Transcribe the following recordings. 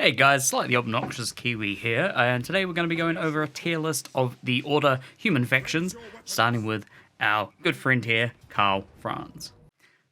Hey guys, slightly obnoxious Kiwi here, and today we're going to be going over a tier list of the Order human factions, starting with our good friend here, Karl Franz.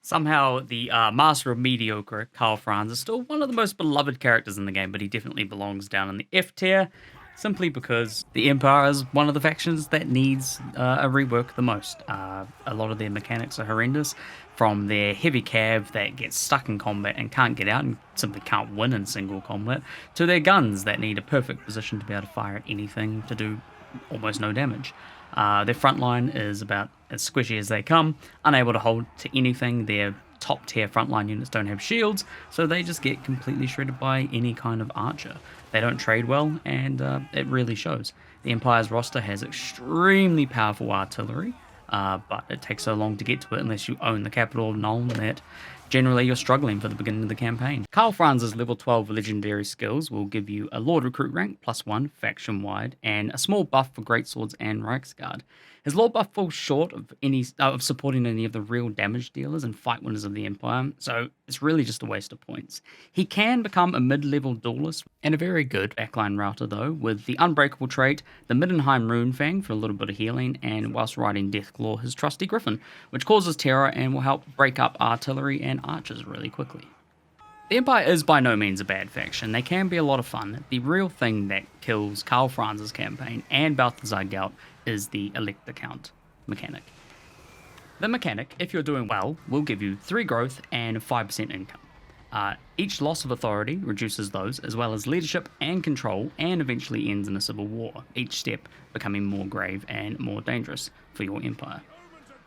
Somehow, the Master of Mediocre, Karl Franz, is still one of the most beloved characters in the game, but he definitely belongs down in the F tier, simply because the Empire is one of the factions that needs a rework the most. A lot of their mechanics are horrendous, from their heavy cav that gets stuck in combat and can't get out and simply can't win in single combat, to their guns that need a perfect position to be able to fire at anything to do almost no damage. Their front line is about as squishy as they come, unable to hold to anything. Their top tier frontline units don't have shields, so they just get completely shredded by any kind of archer. They don't trade well, and it really shows. The Empire's roster has extremely powerful artillery, but it takes so long to get to it unless you own the capital of Nuln that generally you're struggling for the beginning of the campaign. Karl Franz's level 12 legendary skills will give you a Lord Recruit rank +1 faction-wide and a small buff for Greatswords and Reichsguard. His Lord buff falls short of supporting any of the real damage dealers and fight winners of the Empire, so it's really just a waste of points. He can become a mid-level duelist and a very good backline router though, with the Unbreakable trait, the Middenheim Runefang for a little bit of healing, and whilst riding Deathclaw, his trusty Griffin, which causes terror and will help break up artillery and archers really quickly. The Empire is by no means a bad faction. They can be a lot of fun. The real thing that kills Karl Franz's campaign and Balthazar Gout is the Elector Count mechanic. The mechanic, if you're doing well, will give you 3 growth and 5% income. Each loss of authority reduces those, as well as leadership and control, and eventually ends in a civil war, each step becoming more grave and more dangerous for your Empire.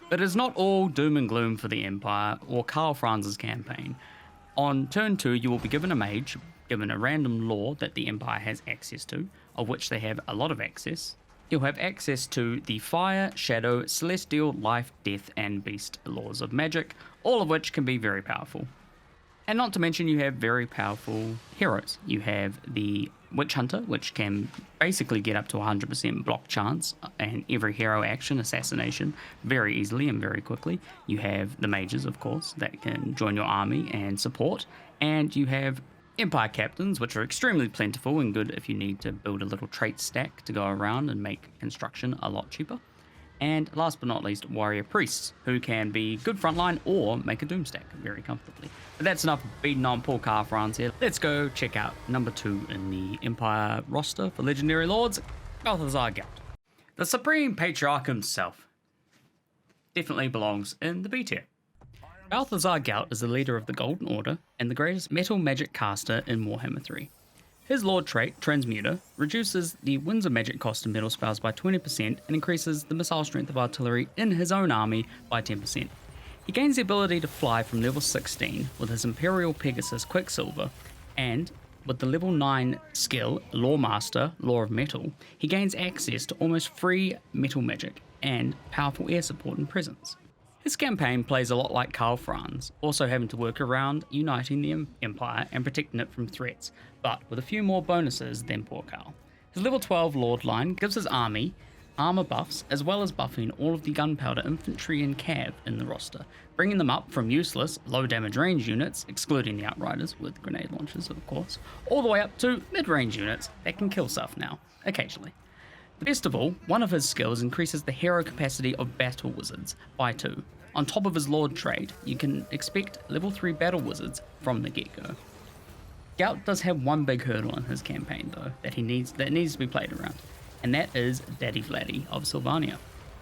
But it's not all doom and gloom for the Empire or Karl Franz's campaign. On turn 2, you will be given a mage, given a random lore that the Empire has access to, of which they have a lot of access. You'll have access to the Fire, Shadow, Celestial, Life, Death, and Beast laws of magic, all of which can be very powerful. And not to mention you have very powerful heroes. You have the Witch Hunter, which can basically get up to 100% block chance and every hero action, assassination, very easily and very quickly. You have the mages, of course, that can join your army and support. And you have Empire Captains, which are extremely plentiful and good if you need to build a little trait stack to go around and make construction a lot cheaper. And last but not least, Warrior Priests, who can be good frontline or make a doom stack very comfortably. But that's enough beating on poor Karl Franz here. Let's go check out number 2 in the Empire roster for Legendary Lords, Balthazar Gout. The Supreme Patriarch himself definitely belongs in the B tier. Balthazar Gout is the leader of the Golden Order and the greatest metal magic caster in Warhammer 3. His Lord trait, Transmuter, reduces the Winds of Magic cost of metal spells by 20% and increases the missile strength of artillery in his own army by 10%. He gains the ability to fly from level 16 with his Imperial Pegasus Quicksilver, and with the level 9 skill, Lore Master, Lore of Metal, he gains access to almost free metal magic and powerful air support and presence. His campaign plays a lot like Karl Franz, also having to work around uniting the Empire and protecting it from threats, but with a few more bonuses than poor Karl. His level 12 Lord line gives his army armor buffs, as well as buffing all of the gunpowder infantry and cav in the roster, bringing them up from useless, low damage range units, excluding the Outriders with grenade launchers of course, all the way up to mid-range units that can kill stuff now, occasionally. Best of all, one of his skills increases the hero capacity of battle wizards by 2. On top of his Lord trait, you can expect level 3 battle wizards from the get-go. Gout does have one big hurdle in his campaign though, that needs to be played around, and that is Daddy Vladdy of Sylvania.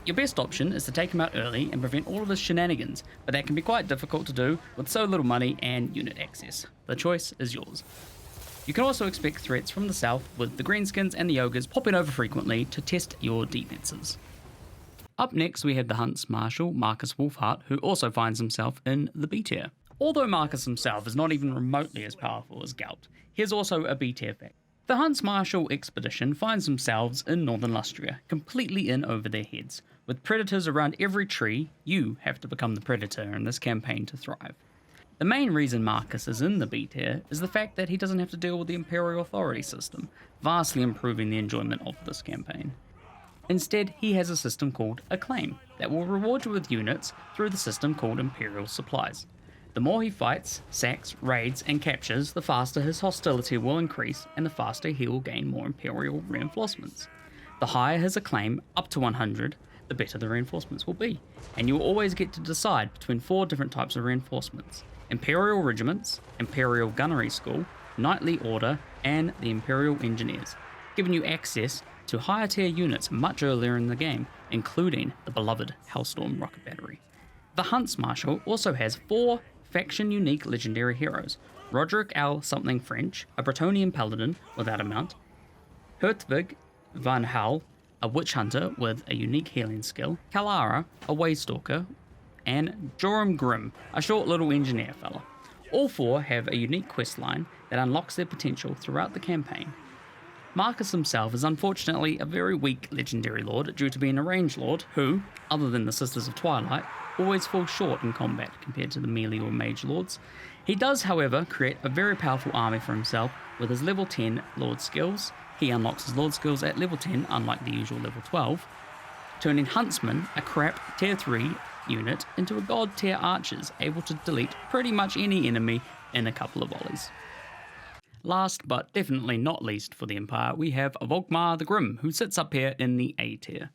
Your best option is to take him out early and prevent all of his shenanigans, but that can be quite difficult to do with so little money and unit access. The choice is yours. You can also expect threats from the south, with the Greenskins and the Ogres popping over frequently to test your defenses. Up next we have the Hunts Marshal, Marcus Wolfhart, who also finds himself in the B tier. Although Marcus himself is not even remotely as powerful as Gout, he is also a B tier fact. The Hunts Marshal expedition finds themselves in Northern Lustria, completely in over their heads. With predators around every tree, you have to become the predator in this campaign to thrive. The main reason Marcus is in the B tier is the fact that he doesn't have to deal with the Imperial Authority system, vastly improving the enjoyment of this campaign. Instead, he has a system called Acclaim that will reward you with units through the system called Imperial Supplies. The more he fights, sacks, raids, and captures, the faster his hostility will increase and the faster he will gain more Imperial reinforcements. The higher his acclaim, up to 100, the better the reinforcements will be, and you will always get to decide between 4 different types of reinforcements: Imperial Regiments, Imperial Gunnery School, Knightly Order, and the Imperial Engineers, giving you access to higher tier units much earlier in the game, including the beloved Hellstorm Rocket Battery. The Hunts Marshal also has 4 faction-unique legendary heroes: Roderick L. something French, a Bretonnian paladin without a mount; Hertwig van Hal, a witch hunter with a unique healing skill; Kalara, a waystalker; and Joram Grimm, a short little engineer fella. All 4 have a unique quest line that unlocks their potential throughout the campaign. Marcus himself is unfortunately a very weak legendary lord due to being a range lord who, other than the Sisters of Twilight, always falls short in combat compared to the melee or mage lords. He does, however, create a very powerful army for himself with his level 10 lord skills. He unlocks his lord skills at level 10, unlike the usual level 12, turning Huntsman, a crap tier 3 unit, into a god tier archers, able to delete pretty much any enemy in a couple of volleys. Last but definitely not least for the Empire, we have Volkmar the Grim, who sits up here in the A tier.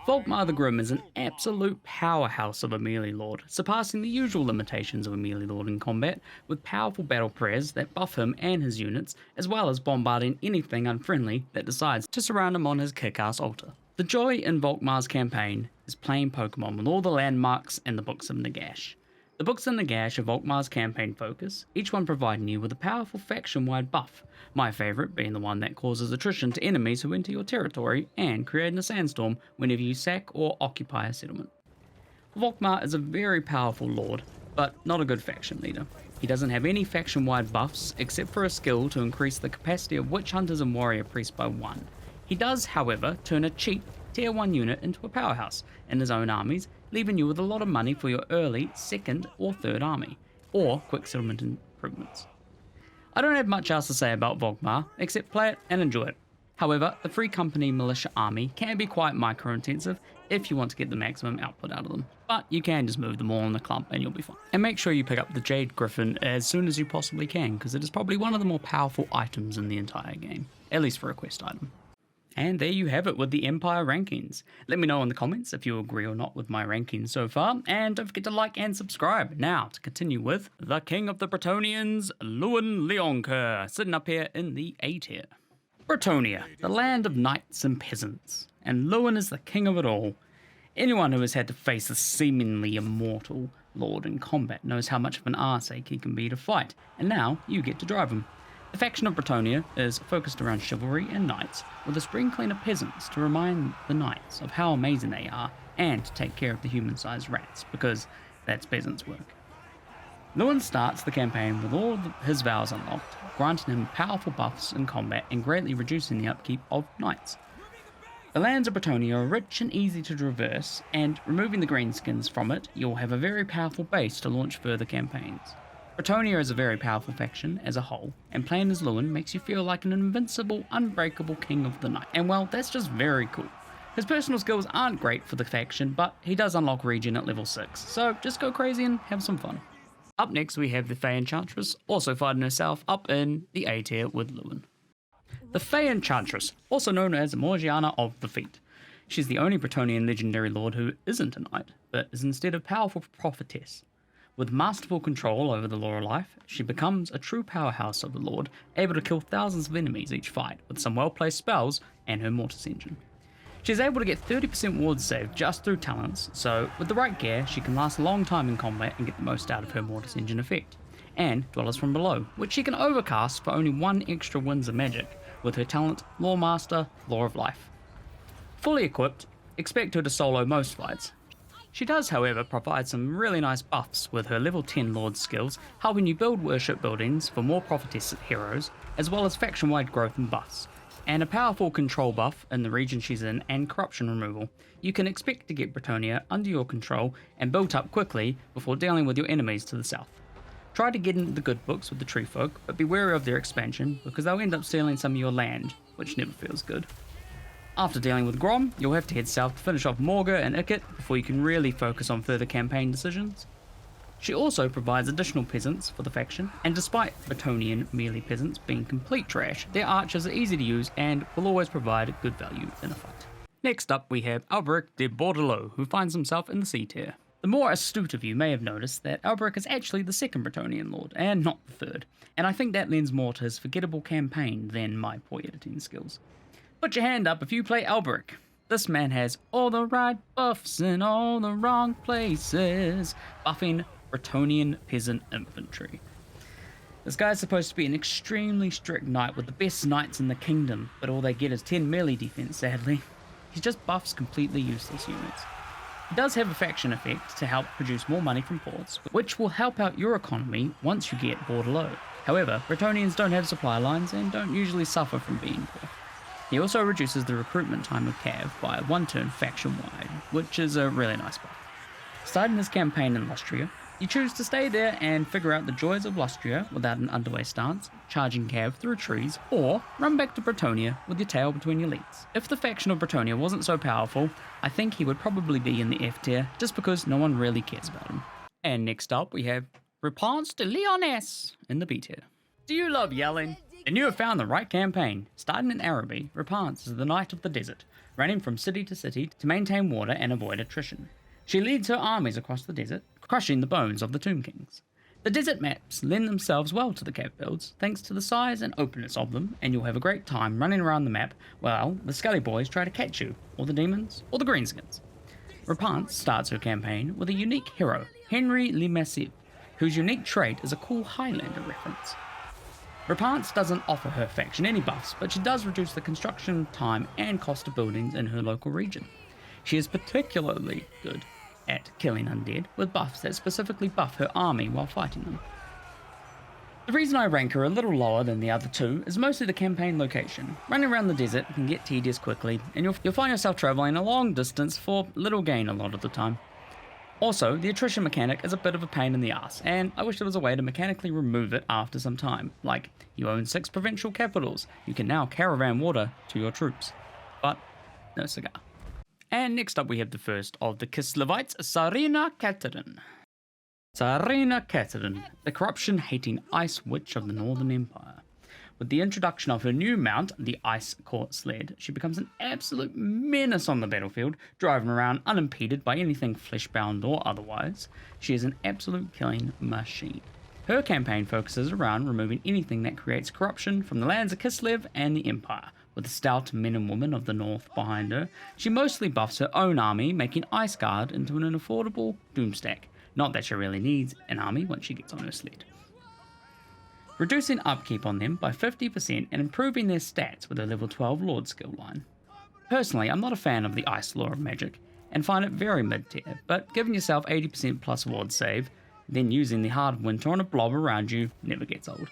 Volkmar the Grim is an absolute powerhouse of a melee lord, surpassing the usual limitations of a melee lord in combat, with powerful battle prayers that buff him and his units, as well as bombarding anything unfriendly that decides to surround him on his kick-ass altar. The joy in Volkmar's campaign is playing Pokemon with all the landmarks and the Books of Nagash. The Books of Nagash are Volkmar's campaign focus, each one providing you with a powerful faction-wide buff, my favourite being the one that causes attrition to enemies who enter your territory and creating a sandstorm whenever you sack or occupy a settlement. Volkmar is a very powerful lord, but not a good faction leader. He doesn't have any faction-wide buffs except for a skill to increase the capacity of witch hunters and warrior priests by 1. He does, however, turn a cheap tier 1 unit into a powerhouse in his own armies, leaving you with a lot of money for your early, 2nd or 3rd army, or quick settlement improvements. I don't have much else to say about Volkmar, except play it and enjoy it. However, the Free Company Militia Army can be quite micro-intensive if you want to get the maximum output out of them, but you can just move them all in the clump and you'll be fine. And make sure you pick up the Jade Griffin as soon as you possibly can, because it is probably one of the more powerful items in the entire game, at least for a quest item. And there you have it with the Empire rankings. Let me know in the comments if you agree or not with my rankings so far, and don't forget to like and subscribe. Now, to continue with the King of the Bretonnians, Luan Leoncoeur, sitting up here in the A tier. Bretonnia, the land of knights and peasants, and Luan is the king of it all. Anyone who has had to face a seemingly immortal lord in combat knows how much of an arseache he can be to fight, and now you get to drive him. The faction of Bretonnia is focused around chivalry and knights, with a sprinkling of peasants to remind the knights of how amazing they are, and to take care of the human-sized rats, because that's peasants' work. Luan starts the campaign with all of his vows unlocked, granting him powerful buffs in combat and greatly reducing the upkeep of knights. The lands of Bretonnia are rich and easy to traverse, and removing the greenskins from it, you'll have a very powerful base to launch further campaigns. Bretonnia is a very powerful faction as a whole, and playing as Luan makes you feel like an invincible, unbreakable king of the night. And well, that's just very cool. His personal skills aren't great for the faction, but he does unlock regen at level 6, so just go crazy and have some fun. Up next we have the Fey Enchantress, also fighting herself up in the A tier with Luan. The Fey Enchantress, also known as Morgiana of the Feet. She's the only Bretonnian legendary lord who isn't a knight, but is instead a powerful prophetess. With masterful control over the law of life, she becomes a true powerhouse of the lord, able to kill thousands of enemies each fight with some well-placed spells and her mortis engine. She is able to get 30% ward save just through talents, so with the right gear she can last a long time in combat and get the most out of her mortis engine effect. And Dwellers from Below, which she can overcast for only 1 extra winds of magic with her talent Lawmaster, Law of Life. Fully equipped, expect her to solo most fights. She does, however, provide some really nice buffs with her level 10 Lord skills, helping you build worship buildings for more prophetess heroes, as well as faction-wide growth and buffs, and a powerful control buff in the region she's in and corruption removal. You can expect to get Bretonnia under your control and built up quickly before dealing with your enemies to the south. Try to get into the good books with the tree folk, but be wary of their expansion because they'll end up stealing some of your land, which never feels good. After dealing with Grom, you'll have to head south to finish off Morga and Ikit before you can really focus on further campaign decisions. She also provides additional peasants for the faction, and despite Bretonnian melee peasants being complete trash, their archers are easy to use and will always provide good value in a fight. Next up we have Alberic de Bordelot, who finds himself in the C tier. The more astute of you may have noticed that Alberic is actually the second Bretonnian lord, and not the third, and I think that lends more to his forgettable campaign than my poor editing skills. Put your hand up if you play Alberic. This man has all the right buffs in all the wrong places, buffing Bretonnian peasant infantry. This guy's supposed to be an extremely strict knight with the best knights in the kingdom, but all they get is 10 melee defense, sadly. He just buffs completely useless units. He does have a faction effect to help produce more money from ports, which will help out your economy once you get Bordelot. However, Bretonnians don't have supply lines and don't usually suffer from being poor. He also reduces the recruitment time of Cav by 1 turn faction-wide, which is a really nice buff. Starting his campaign in Lustria, you choose to stay there and figure out the joys of Lustria without an underway stance, charging Cav through trees, or run back to Bretonnia with your tail between your legs. If the faction of Bretonnia wasn't so powerful, I think he would probably be in the F tier, just because no one really cares about him. And next up we have Rapant de Lyonesse in the B tier. Do you love yelling? Then you have found the right campaign. Starting in Araby, Rapant is the Knight of the Desert, running from city to city to maintain water and avoid attrition. She leads her armies across the desert, crushing the bones of the Tomb Kings. The desert maps lend themselves well to the Cav builds, thanks to the size and openness of them, and you'll have a great time running around the map while the Scully Boys try to catch you, or the demons, or the Greenskins. Rapant starts her campaign with a unique hero, Henry Le Massif, whose unique trait is a cool Highlander reference. Rapant doesn't offer her faction any buffs, but she does reduce the construction time and cost of buildings in her local region. She is particularly good at killing undead, with buffs that specifically buff her army while fighting them. The reason I rank her a little lower than the other two is mostly the campaign location. Running around the desert can get tedious quickly, and you'll find yourself travelling a long distance for little gain a lot of the time. Also, the attrition mechanic is a bit of a pain in the ass, and I wish there was a way to mechanically remove it after some time. Like, you own 6 provincial capitals, you can now caravan water to your troops. But, no cigar. And next up we have the first of the Kislevites, Tsarina Cathan. Tsarina Cathan, the corruption-hating ice witch of the Northern Empire. With the introduction of her new mount, the Ice Court Sled, she becomes an absolute menace on the battlefield, driving around unimpeded by anything fleshbound or otherwise. She is an absolute killing machine. Her campaign focuses around removing anything that creates corruption from the lands of Kislev and the Empire. With the stout men and women of the north behind her, she mostly buffs her own army, making Ice Guard into an affordable doomstack. Not that she really needs an army once she gets on her sled. Reducing upkeep on them by 50% and improving their stats with a level 12 Lord skill line. Personally, I'm not a fan of the Ice Law of Magic, and find it very mid-tier, but giving yourself 80% plus ward save, then using the Hard Winter on a blob around you never gets old.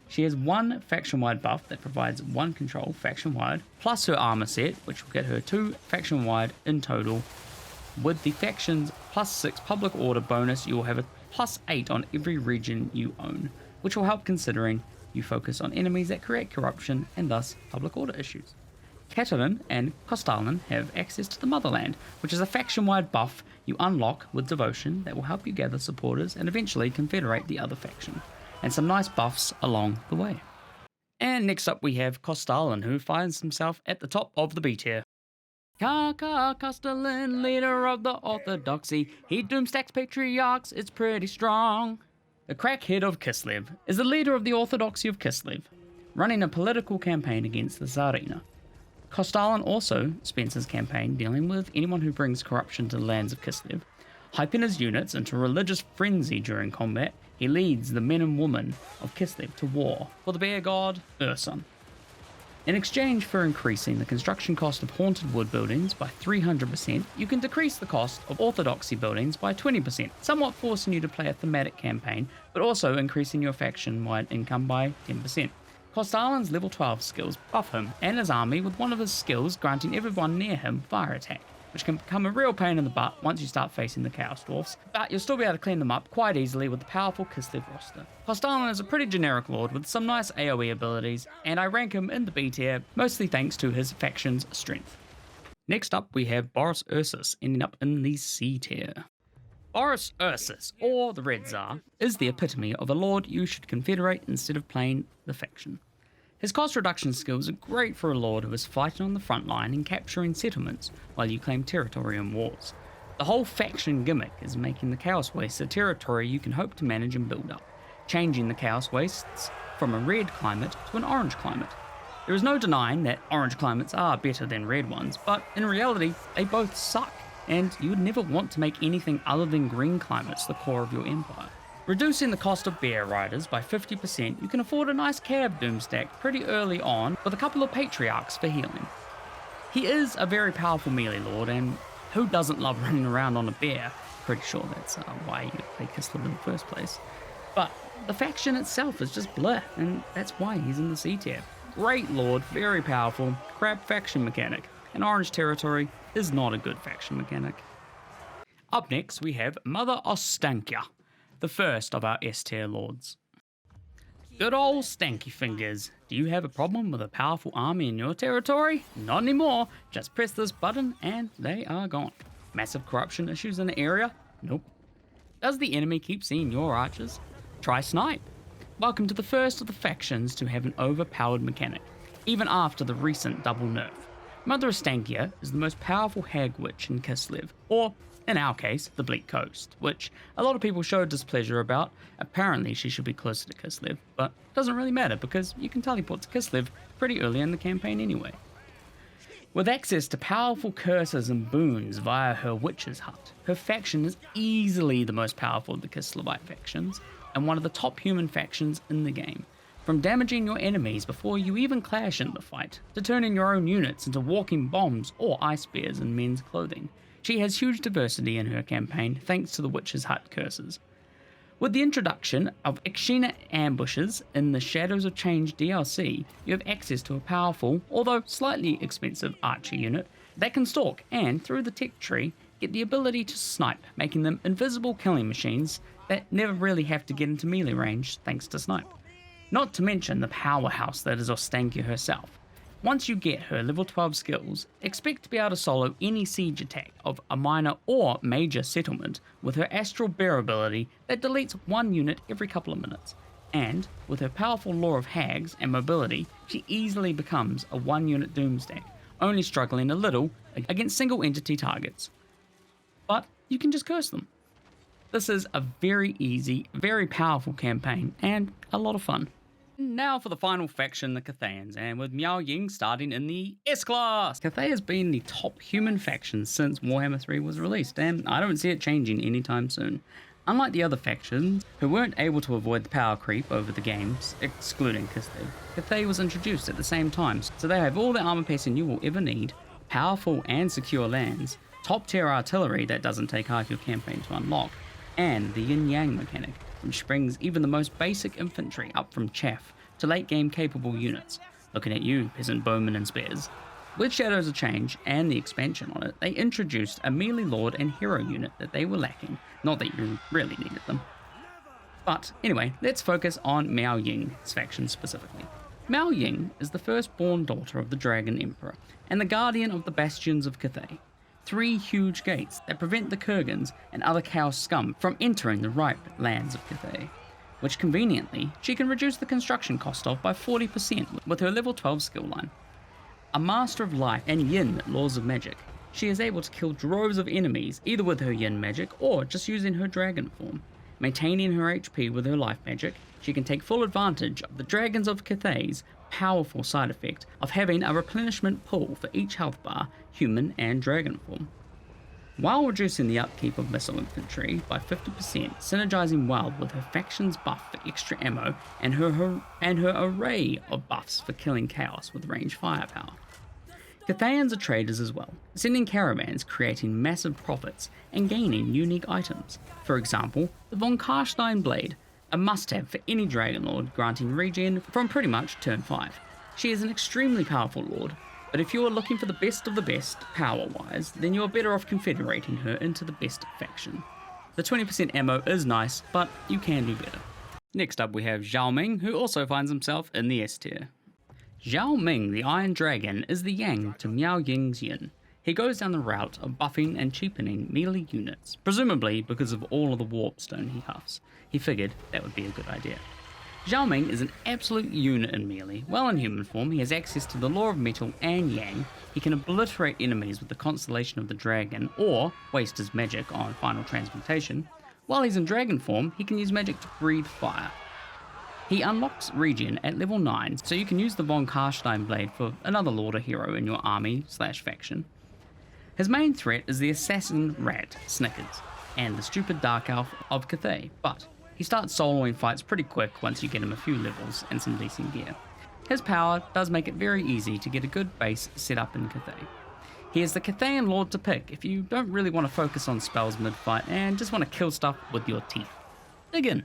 She has 1 faction-wide buff that provides 1 control faction-wide, plus her armor set, which will get her 2 faction-wide in total. With the faction's plus 6 public order bonus, you will have a plus 8 on every region you own, which will help considering you focus on enemies that create corruption and thus public order issues. Cathan and Kostalin have access to the Motherland, which is a faction-wide buff you unlock with devotion that will help you gather supporters and eventually confederate the other faction, and some nice buffs along the way. And next up we have Kostalin, who finds himself at the top of the B tier. Kostalin, leader of the Orthodoxy, he doomstacks patriarchs, it's pretty strong. The crackhead of Kislev is the leader of the Orthodoxy of Kislev, running a political campaign against the Tsarina. Kostalin also spends his campaign dealing with anyone who brings corruption to the lands of Kislev. Hyping his units into religious frenzy during combat, he leads the men and women of Kislev to war for the bear god Ursun. In exchange for increasing the construction cost of haunted wood buildings by 300%, you can decrease the cost of orthodoxy buildings by 20%, somewhat forcing you to play a thematic campaign, but also increasing your faction-wide income by 10%. Kostalin's level 12 skills buff him and his army, with one of his skills granting everyone near him fire attack, which can become a real pain in the butt once you start facing the Chaos Dwarfs, but you'll still be able to clean them up quite easily with the powerful Kislev roster. Kostalin is a pretty generic lord with some nice AoE abilities, and I rank him in the B tier, mostly thanks to his faction's strength. Next up we have Boris Urus, ending up in the C tier. Boris Ursus, or the Red Tsar, is the epitome of a lord you should confederate instead of playing the faction. His cost reduction skills are great for a lord who is fighting on the front line and capturing settlements while you claim territory in wars. The whole faction gimmick is making the Chaos Wastes a territory you can hope to manage and build up, changing the Chaos Wastes from a red climate to an orange climate. There is no denying that orange climates are better than red ones, but in reality, they both suck, and you would never want to make anything other than green climates the core of your empire. Reducing the cost of bear riders by 50%, you can afford a nice cab doom stack pretty early on with a couple of patriarchs for healing. He is a very powerful melee lord, and who doesn't love running around on a bear? Pretty sure that's why you play Kislev in the first place. But the faction itself is just bleh, and that's why he's in the C tier. Great lord, very powerful, crap faction mechanic, and orange territory is not a good faction mechanic. Up next we have Mother Ostankia, the first of our S tier lords. Good old stanky fingers. Do you have a problem with a powerful army in your territory? Not anymore. Just press this button and they are gone. Massive corruption issues in the area? Nope. Does the enemy keep seeing your archers? Try snipe. Welcome to the first of the factions to have an overpowered mechanic, even after the recent double nerf. Mother Ostankia is the most powerful hag witch in Kislev, or in our case, the Bleak Coast, which a lot of people showed displeasure about. Apparently she should be closer to Kislev, but it doesn't really matter because you can teleport to Kislev pretty early in the campaign anyway. With access to powerful curses and boons via her witch's hut, her faction is easily the most powerful of the Kislevite factions, and one of the top human factions in the game. From damaging your enemies before you even clash in the fight, to turning your own units into walking bombs or ice bears in men's clothing. She has huge diversity in her campaign thanks to the Witch's Hut curses. With the introduction of Ikshina ambushes in the Shadows of Change DLC, you have access to a powerful, although slightly expensive archer unit that can stalk and, through the tech tree, get the ability to snipe, making them invisible killing machines that never really have to get into melee range thanks to snipe. Not to mention the powerhouse that is Ostankia herself. Once you get her level 12 skills, expect to be able to solo any siege attack of a minor or major settlement with her astral bear ability that deletes one unit every couple of minutes. And with her powerful lore of hags and mobility, she easily becomes a one unit doomstack, only struggling a little against single entity targets. But you can just curse them. This is a very easy, very powerful campaign, and a lot of fun. Now for the final faction, the Cathans, and with Miao Ying starting in the S-Class. Cathay has been the top human faction since Warhammer 3 was released, and I don't see it changing anytime soon. Unlike the other factions, who weren't able to avoid the power creep over the games, excluding Kislev, Cathay was introduced at the same time, so they have all the armor pacing you will ever need, powerful and secure lands, top tier artillery that doesn't take half your campaign to unlock, and the yin-yang mechanic, which brings even the most basic infantry up from chaff to late game capable units. Looking at you, peasant bowmen and spears. With Shadows of Change and the expansion on it, they introduced a melee lord and hero unit that they were lacking, not that you really needed them. But anyway, let's focus on Miao Ying's faction specifically. Miao Ying is the firstborn daughter of the Dragon Emperor, and the guardian of the bastions of Cathay. 3 huge gates that prevent the Kurgans and other Chaos scum from entering the ripe lands of Cathay, which conveniently she can reduce the construction cost of by 40% with her level 12 skill line. A master of life and yin laws of magic, she is able to kill droves of enemies either with her yin magic or just using her dragon form. Maintaining her HP with her life magic, she can take full advantage of the Dragons of Cathay's powerful side effect of having a replenishment pool for each health bar, human and dragon form, while reducing the upkeep of missile infantry by 50%, synergizing well with her faction's buff for extra ammo and her array of buffs for killing chaos with range firepower. Cathayans are traders as well, sending caravans creating massive profits and gaining unique items. For example, the Von Karstein Blade, a must-have for any Dragon Lord, granting regen from pretty much turn 5. She is an extremely powerful lord, but if you are looking for the best of the best, power-wise, then you are better off confederating her into the best faction. The 20% ammo is nice, but you can do better. Next up we have Xiao Ming, who also finds himself in the S tier. Xiao Ming, the Iron Dragon, is the yang to Miao Ying's yin. He goes down the route of buffing and cheapening melee units, presumably because of all of the warpstone he huffs. He figured that would be a good idea. Xiao Ming is an absolute unit in melee. While in human form, he has access to the Law of Metal and Yang. He can obliterate enemies with the Constellation of the Dragon, or waste his magic on Final Transmutation. While he's in dragon form, he can use magic to breathe fire. He unlocks regen at level 9, so you can use the Von Karstein blade for another Lord or hero in your army/faction. His main threat is the assassin rat, Snickers, and the stupid dark elf of Cathay, but he starts soloing fights pretty quick once you get him a few levels and some decent gear. His power does make it very easy to get a good base set up in Cathay. He is the Cathayan Lord to pick if you don't really want to focus on spells mid-fight and just want to kill stuff with your teeth. Dig in.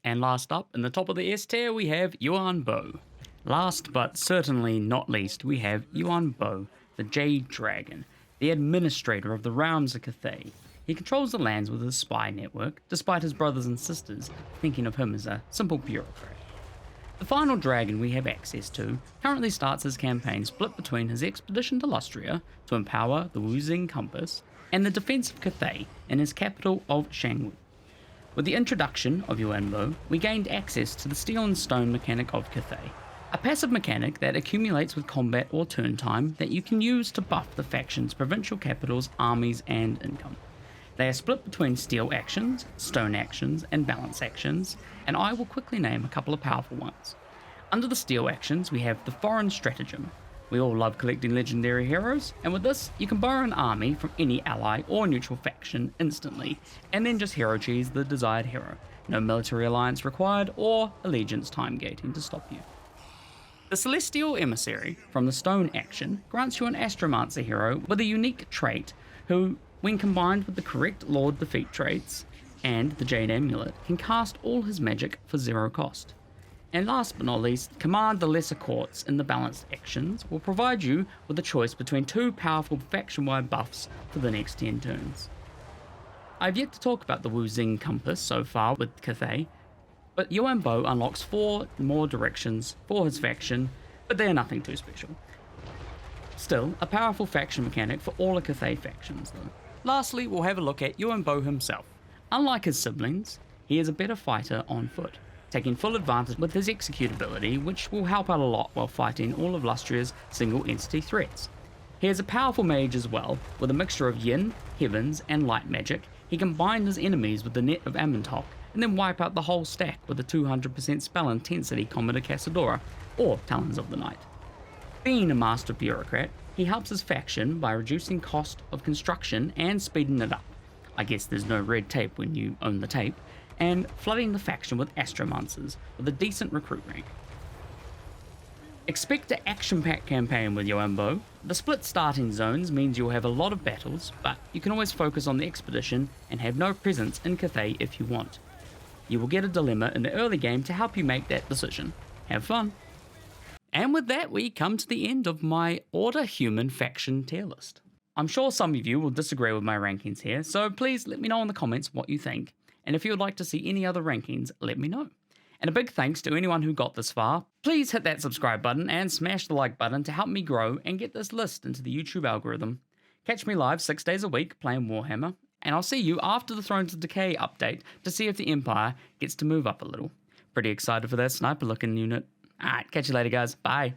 And last up, in the top of the S tier, we have Yuan Bo. Last but certainly not least, we have Yuan Bo, the Jade Dragon, the administrator of the realms of Cathay. He controls the lands with his spy network, despite his brothers and sisters thinking of him as a simple bureaucrat. The final dragon we have access to currently starts his campaign split between his expedition to Lustria to empower the Wuzing Compass and the defense of Cathay in his capital of Shangwu. With the introduction of Yuan Bo, we gained access to the Steel and Stone mechanic of Cathay, a passive mechanic that accumulates with combat or turn time that you can use to buff the faction's provincial capitals, armies, and income. They are split between steel actions, stone actions, and balance actions, and I will quickly name a couple of powerful ones. Under the steel actions, we have the Foreign Stratagem. We all love collecting legendary heroes, and with this, you can borrow an army from any ally or neutral faction instantly, and then just hero cheese the desired hero. No military alliance required or allegiance time gating to stop you. The Celestial Emissary from the Stone action grants you an Astromancer hero with a unique trait who, when combined with the correct Lord defeat traits and the Jade Amulet, can cast all his magic for 0 cost. And last but not least, Command the Lesser Courts in the balanced actions will provide you with a choice between 2 powerful faction-wide buffs for the next 10 turns. I've yet to talk about the Wuzing Compass so far with Cathay, but Yuan Bo unlocks 4 more directions for his faction, but they are nothing too special. Still, a powerful faction mechanic for all the Cathay factions though. Lastly, we'll have a look at Yuan Bo himself. Unlike his siblings, he is a better fighter on foot, taking full advantage with his execute ability, which will help out a lot while fighting all of Lustria's single entity threats. He is a powerful mage as well, with a mixture of yin, heavens, and light magic. He can bind his enemies with the net of Amentok, and then wipe out the whole stack with a 200% spell intensity Commodore Casadora, or Talons of the Night. Being a master bureaucrat, he helps his faction by reducing cost of construction and speeding it up. I guess there's no red tape when you own the tape, and flooding the faction with Astromancers with a decent recruit rank. Expect an action-packed campaign with Yuan Bo. The split starting zones means you'll have a lot of battles, but you can always focus on the expedition and have no presence in Cathay if you want. You will get a dilemma in the early game to help you make that decision. Have fun! And with that, we come to the end of my Order Human faction tier list. I'm sure some of you will disagree with my rankings here, so please let me know in the comments what you think. And if you would like to see any other rankings, let me know. And a big thanks to anyone who got this far. Please hit that subscribe button and smash the like button to help me grow and get this list into the YouTube algorithm. Catch me live 6 days a week playing Warhammer, and I'll see you after the Thrones of Decay update to see if the Empire gets to move up a little. Pretty excited for that sniper looking unit. Alright, catch you later guys, bye.